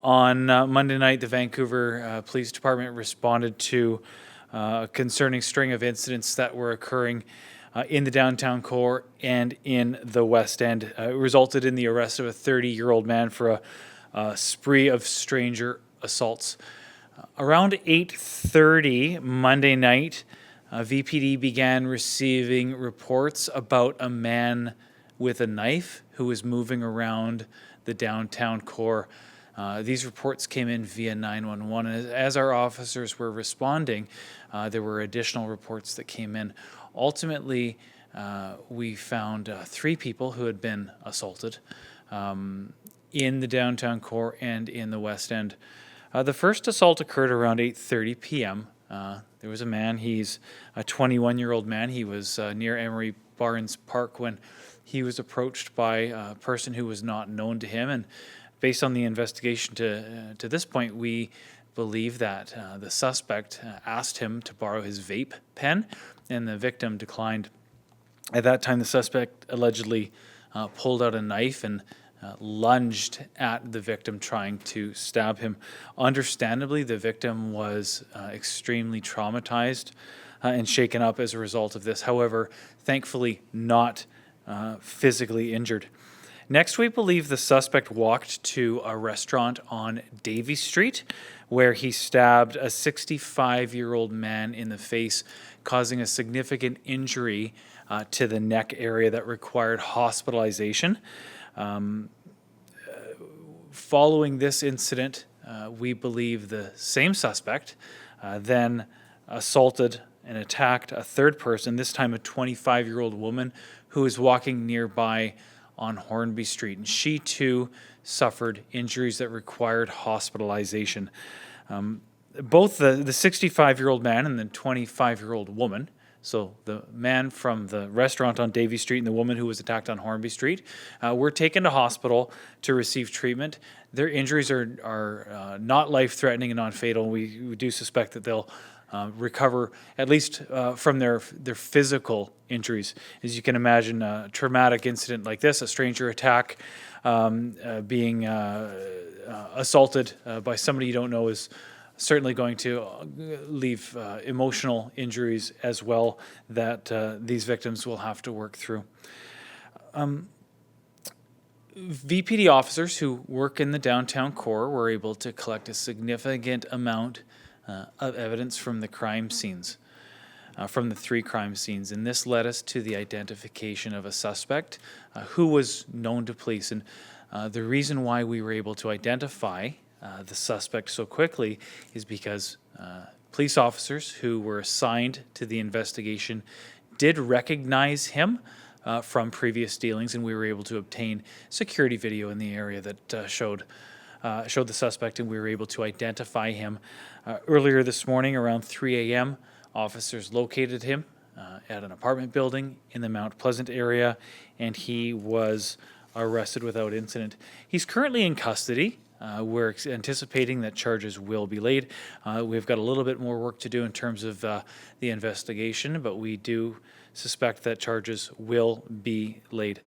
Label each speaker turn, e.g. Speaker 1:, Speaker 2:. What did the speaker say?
Speaker 1: On Monday night, the Vancouver Police Department responded to a concerning string of incidents that were occurring in the downtown core and in the West End. It resulted in the arrest of a 30-year-old man for a spree of stranger assaults. Around 8:30 Monday night, VPD began receiving reports about a man with a knife who was moving around the downtown core. These reports came in via 911, and as our officers were responding, there were additional reports that came in. Ultimately, we found 3 people who had been assaulted in the downtown core and in the West End. The first assault occurred around 8:30 p.m. There was a man, he's a 21-year-old man. He was near Emery Barnes Park when he was approached by a person who was not known to him, and based on the investigation to this point, we believe that the suspect asked him to borrow his vape pen, and the victim declined. At that time, the suspect allegedly pulled out a knife and lunged at the victim, trying to stab him. Understandably, the victim was extremely traumatized and shaken up as a result of this. However, thankfully not physically injured. Next, we believe the suspect walked to a restaurant on Davie Street where he stabbed a 65-year-old man in the face, causing a significant injury to the neck area that required hospitalization. Following this incident, we believe the same suspect then assaulted and attacked a third person, this time a 25-year-old woman who was walking nearby on Hornby Street, and she too suffered injuries that required hospitalization. Both the 65-year-old man and the 25-year-old woman, so the man from the restaurant on Davie Street and the woman who was attacked on Hornby Street, were taken to hospital to receive treatment. Their injuries are not life-threatening and non-fatal. We do suspect that they'll recover at least from their physical injuries. As you can imagine, a traumatic incident like this, a stranger attack, being assaulted by somebody you don't know, is certainly going to leave emotional injuries as well that these victims will have to work through. VPD officers who work in the downtown core were able to collect a significant amount of evidence from the crime scenes, from the 3 crime scenes, and this led us to the identification of a suspect who was known to police. And the reason why we were able to identify the suspect so quickly is because police officers who were assigned to the investigation did recognize him from previous dealings, and we were able to obtain security video in the area that showed the suspect, and we were able to identify him. Earlier this morning, around 3 a.m., officers located him at an apartment building in the Mount Pleasant area, and he was arrested without incident. He's currently in custody. We're anticipating that charges will be laid. We've got a little bit more work to do in terms of the investigation, but we do suspect that charges will be laid.